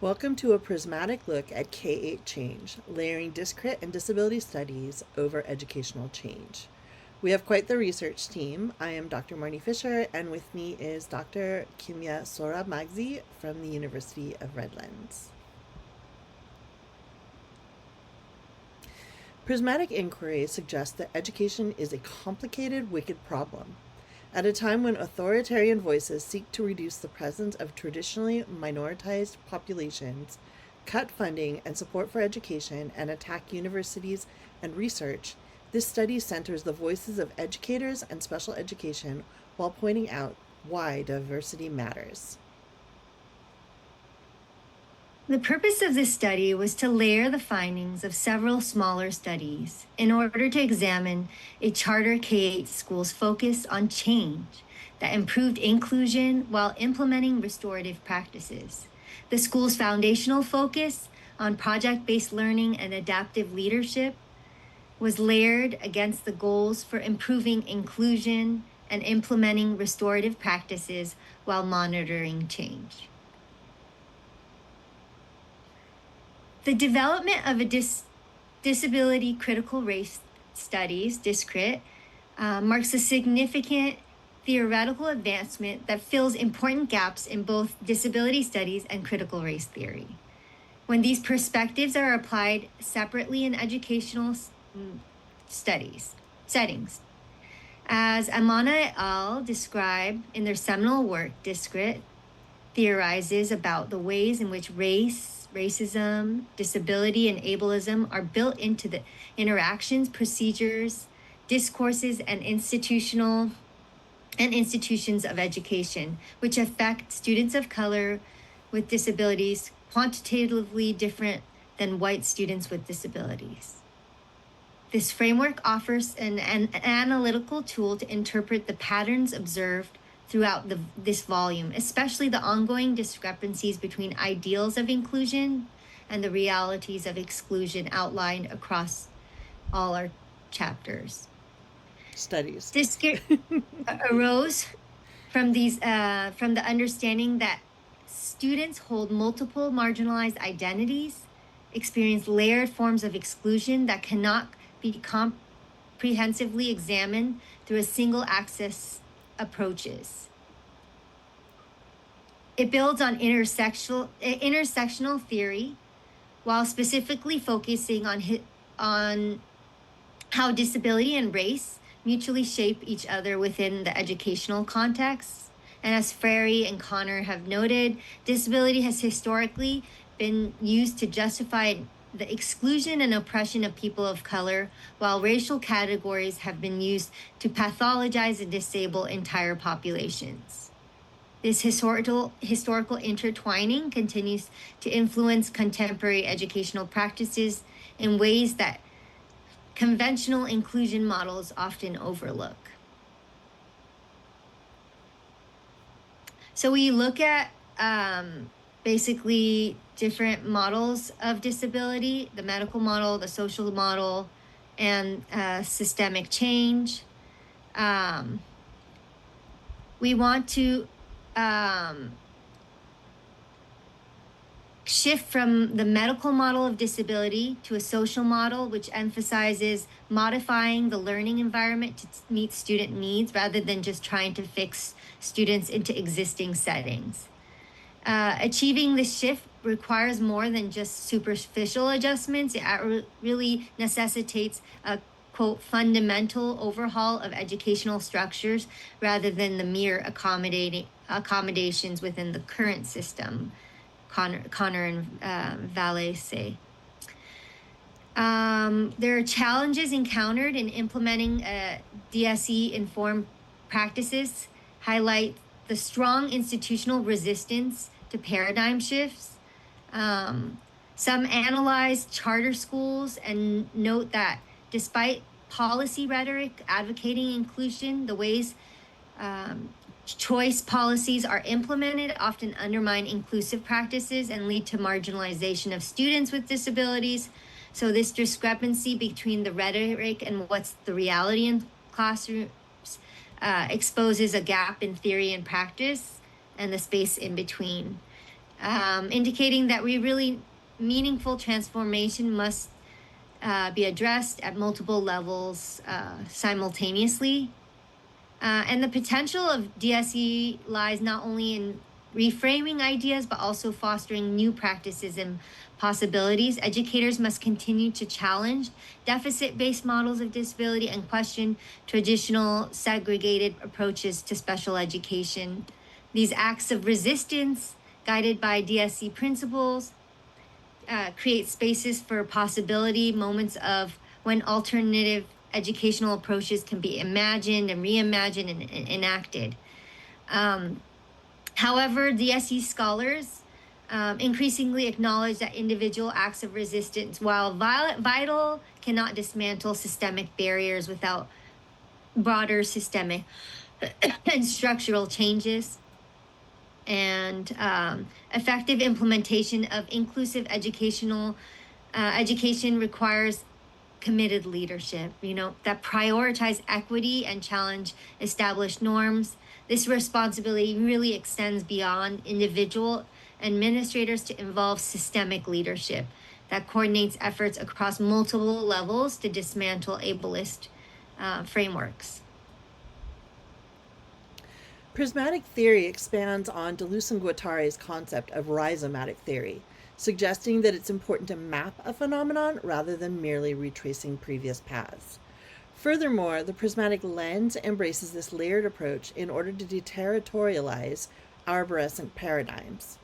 Welcome to a prismatic look at K-8 change, layering DisCrit and disability studies over educational change. We have quite the research team. I am Dr. Marni Fisher, and with me is Dr. Kimiya Sohrab Maghzi from the University of Redlands. Prismatic inquiry suggests that education is a complicated, wicked problem. At a time when authoritarian voices seek to reduce the presence of traditionally minoritized populations, cut funding and support for education, and attack universities and research, this study centers the voices of educators and special education while pointing out why diversity matters. The purpose of this study was to layer the findings of several smaller studies in order to examine a charter K-8 school's focus on change that improved inclusion while implementing restorative practices. The school's foundational focus on project-based learning and adaptive leadership was layered against the goals for improving inclusion and implementing restorative practices while monitoring change. The development of a disability critical race studies, DisCrit, marks a significant theoretical advancement that fills important gaps in both disability studies and critical race theory. When these perspectives are applied separately in educational settings, as Amana et al. Describe in their seminal work, DisCrit theorizes about the ways in which racism, disability, and ableism are built into the interactions, procedures, discourses, and institutions of education, which affect students of color with disabilities quantitatively different than white students with disabilities. This framework offers an analytical tool to interpret the patterns observed throughout this volume, especially the ongoing discrepancies between ideals of inclusion and the realities of exclusion outlined across all our chapters. Studies. This arose from the understanding that students hold multiple marginalized identities, experience layered forms of exclusion that cannot be comprehensively examined through a single access approaches. It builds on intersectional theory while specifically focusing on how disability and race mutually shape each other within the educational context. And as Frary and Connor have noted, disability has historically been used to justify the exclusion and oppression of people of color, while racial categories have been used to pathologize and disable entire populations. This historical intertwining continues to influence contemporary educational practices in ways that conventional inclusion models often overlook. So we look at basically different models of disability, the medical model, the social model, and systemic change. We want to shift from the medical model of disability to a social model, which emphasizes modifying the learning environment to meet student needs rather than just trying to fix students into existing settings. Achieving this shift requires more than just superficial adjustments. It really necessitates a, quote, fundamental overhaul of educational structures rather than the mere accommodations within the current system, Connor and Valet say. There are challenges encountered in implementing DSE-informed practices, highlight the strong institutional resistance to paradigm shifts. Some analyze charter schools and note that despite policy rhetoric advocating inclusion, the ways choice policies are implemented often undermine inclusive practices and lead to marginalization of students with disabilities. So this discrepancy between the rhetoric and what's the reality in classrooms exposes a gap in theory and practice and the space in between. indicating that we really meaningful transformation must be addressed at multiple levels simultaneously. And the potential of DSE lies not only in reframing ideas, but also fostering new practices and possibilities. Educators must continue to challenge deficit-based models of disability and question traditional segregated approaches to special education. These acts of resistance, guided by DSE principles, create spaces for possibility, moments of when alternative educational approaches can be imagined and reimagined and enacted. However, DSE scholars increasingly acknowledge that individual acts of resistance, while vital, cannot dismantle systemic barriers without broader systemic and structural changes. And effective implementation of inclusive education requires committed leadership, that prioritize equity and challenge established norms. This responsibility really extends beyond individual administrators to involve systemic leadership that coordinates efforts across multiple levels to dismantle ableist frameworks. Prismatic theory expands on Deleuze and Guattari's concept of rhizomatic theory, suggesting that it's important to map a phenomenon rather than merely retracing previous paths. Furthermore, the prismatic lens embraces this layered approach in order to deterritorialize arborescent paradigms.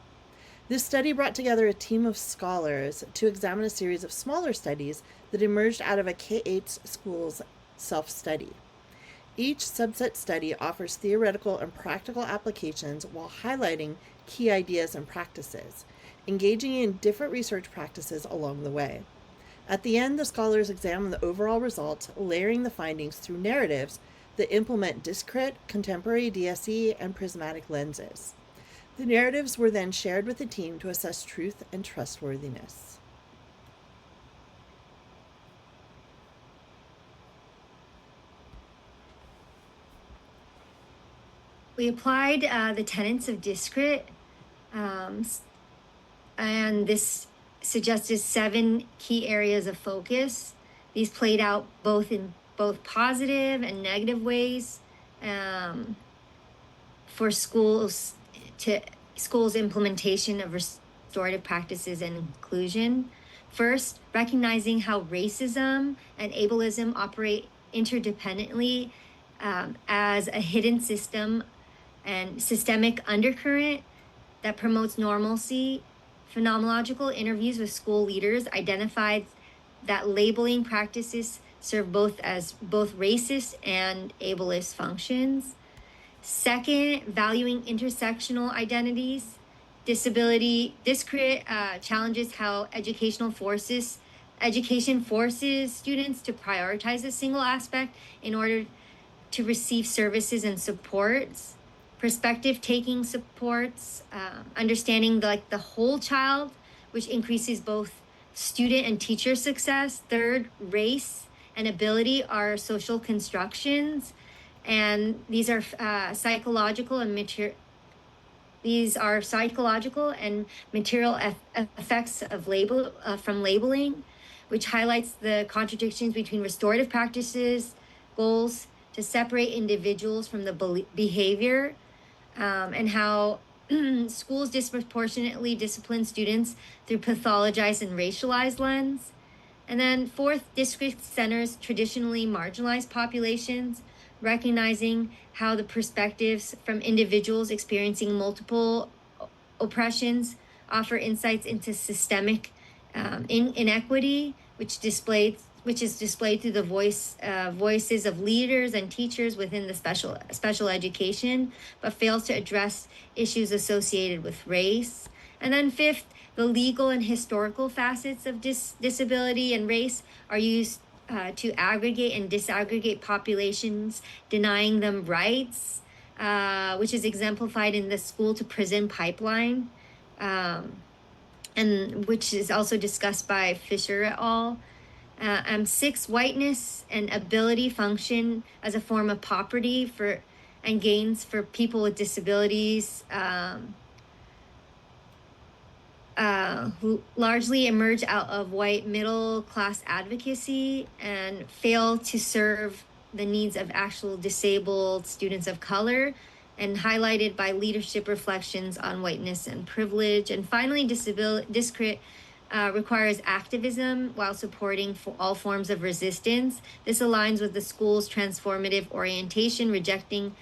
This study brought together a team of scholars to examine a series of smaller studies that emerged out of a K-8 school's self-study. Each subset study offers theoretical and practical applications while highlighting key ideas and practices, engaging in different research practices along the way. At the end, the scholars examine the overall results, layering the findings through narratives that implement DisCrit, contemporary DSE, and prismatic lenses. The narratives were then shared with the team to assess truth and trustworthiness. We applied the tenets of DisCrit, and this suggested 7 key areas of focus. These played out in both positive and negative ways for schools implementation of restorative practices and inclusion. First, recognizing how racism and ableism operate interdependently as a hidden system and systemic undercurrent that promotes normalcy. Phenomenological interviews with school leaders identified that labeling practices serve both racist and ableist functions. Second, valuing intersectional identities. DisCrit challenges how education forces students to prioritize a single aspect in order to receive services and supports. Perspective taking supports, understanding the whole child, which increases both student and teacher success. Third, race and ability are social constructions, and these are psychological and material effects of from labeling, which highlights the contradictions between restorative practices goals to separate individuals from the behavior, and how schools disproportionately discipline students through pathologized and racialized lens. And then fourth, DisCrit centers traditionally marginalized populations, recognizing how the perspectives from individuals experiencing multiple oppressions offer insights into systemic inequity, which is displayed through the voices of leaders and teachers within the special education, but fails to address issues associated with race. And then fifth, the legal and historical facets of disability and race are used to aggregate and disaggregate populations, denying them rights, which is exemplified in the school to prison pipeline, and which is also discussed by Fisher et al. 6, whiteness and ability function as a form of property and gains for people with disabilities. 7, who largely emerge out of white middle class advocacy and fail to serve the needs of actual disabled students of color, and highlighted by leadership reflections on whiteness and privilege. And finally, DisCrit requires activism while supporting all forms of resistance. This aligns with the school's transformative orientation, rejecting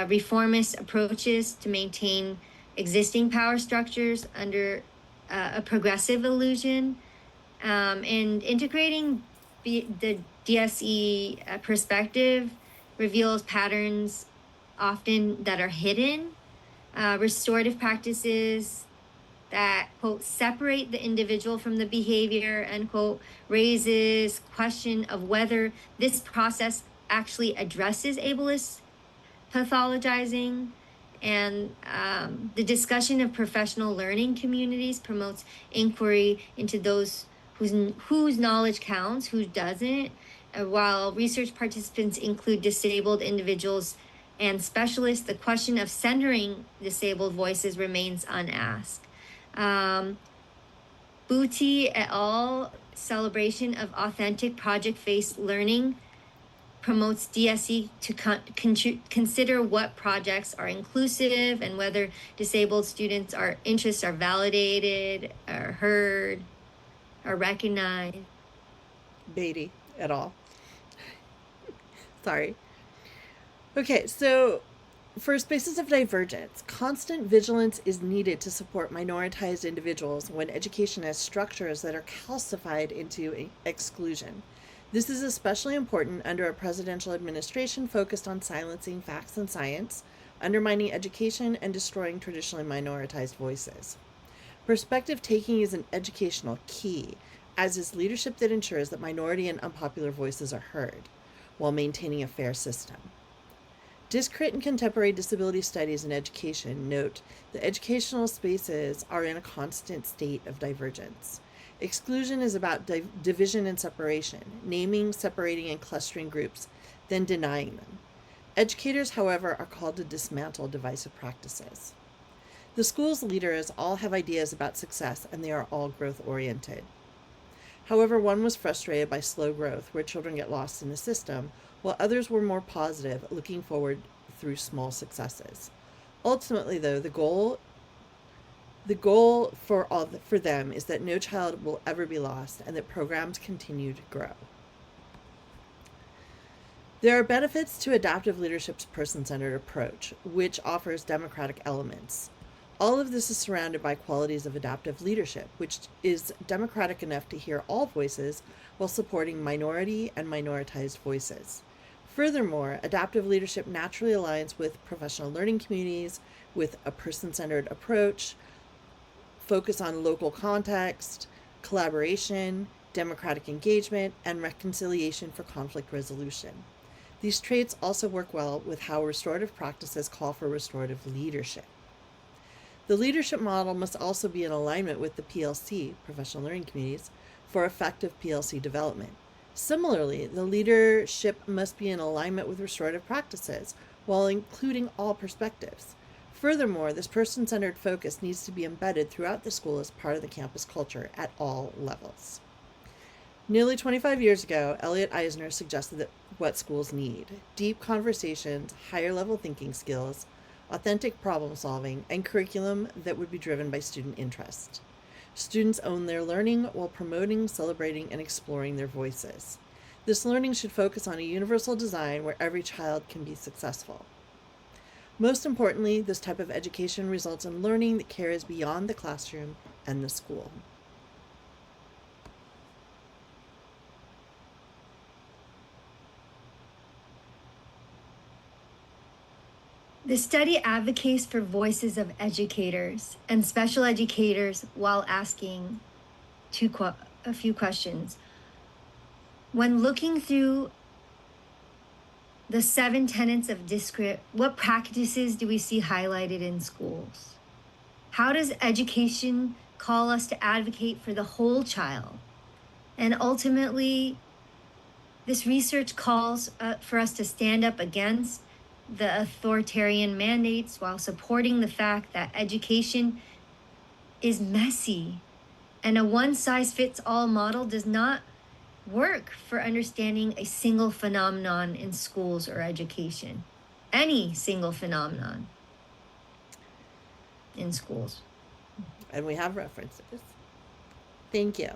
reformist approaches to maintain existing power structures under a progressive illusion, and integrating the DSE perspective reveals patterns often that are hidden, restorative practices that, quote, separate the individual from the behavior, end quote, raises question of whether this process actually addresses ableist pathologizing. And the discussion of professional learning communities promotes inquiry into those whose knowledge counts, who doesn't, while research participants include disabled individuals and specialists. The question of centering disabled voices remains unasked. Booty et al. Celebration of authentic project-based learning promotes DSE to consider what projects are inclusive and whether disabled students' interests are validated, are heard, are recognized. Beatty et al. Sorry. Okay, so for spaces of divergence, constant vigilance is needed to support minoritized individuals when education has structures that are calcified into exclusion. This is especially important under a presidential administration focused on silencing facts and science, undermining education, and destroying traditionally minoritized voices. Perspective taking is an educational key, as is leadership that ensures that minority and unpopular voices are heard, while maintaining a fair system. DisCrit and Contemporary Disability Studies in Education note that educational spaces are in a constant state of divergence. Exclusion is about division and separation, naming, separating, and clustering groups, then denying them. Educators, however, are called to dismantle divisive practices. The school's leaders all have ideas about success, and they are all growth-oriented. However, one was frustrated by slow growth, where children get lost in the system, while others were more positive, looking forward through small successes. Ultimately, though, the goal for them is that no child will ever be lost and that programs continue to grow. There are benefits to adaptive leadership's person-centered approach, which offers democratic elements. All of this is surrounded by qualities of adaptive leadership, which is democratic enough to hear all voices while supporting minority and minoritized voices. Furthermore, adaptive leadership naturally aligns with professional learning communities with a person-centered approach, focus on local context, collaboration, democratic engagement, and reconciliation for conflict resolution. These traits also work well with how restorative practices call for restorative leadership. The leadership model must also be in alignment with the PLC, professional learning communities, for effective PLC development. Similarly, the leadership must be in alignment with restorative practices while including all perspectives. Furthermore, this person-centered focus needs to be embedded throughout the school as part of the campus culture at all levels. Nearly 25 years ago, Elliot Eisner suggested that what schools need: deep conversations, higher level thinking skills, authentic problem solving, and curriculum that would be driven by student interest. Students own their learning while promoting, celebrating, and exploring their voices. This learning should focus on a universal design where every child can be successful. Most importantly, this type of education results in learning that carries beyond the classroom and the school. The study advocates for voices of educators and special educators while asking a few questions. When looking through the 7 tenets of DisCrit, what practices do we see highlighted in schools? How does education call us to advocate for the whole child? And ultimately, this research calls for us to stand up against the authoritarian mandates while supporting the fact that education is messy, and a one-size-fits-all model does not work for understanding a single phenomenon in schools or education. Any single phenomenon in schools. And we have references. Thank you.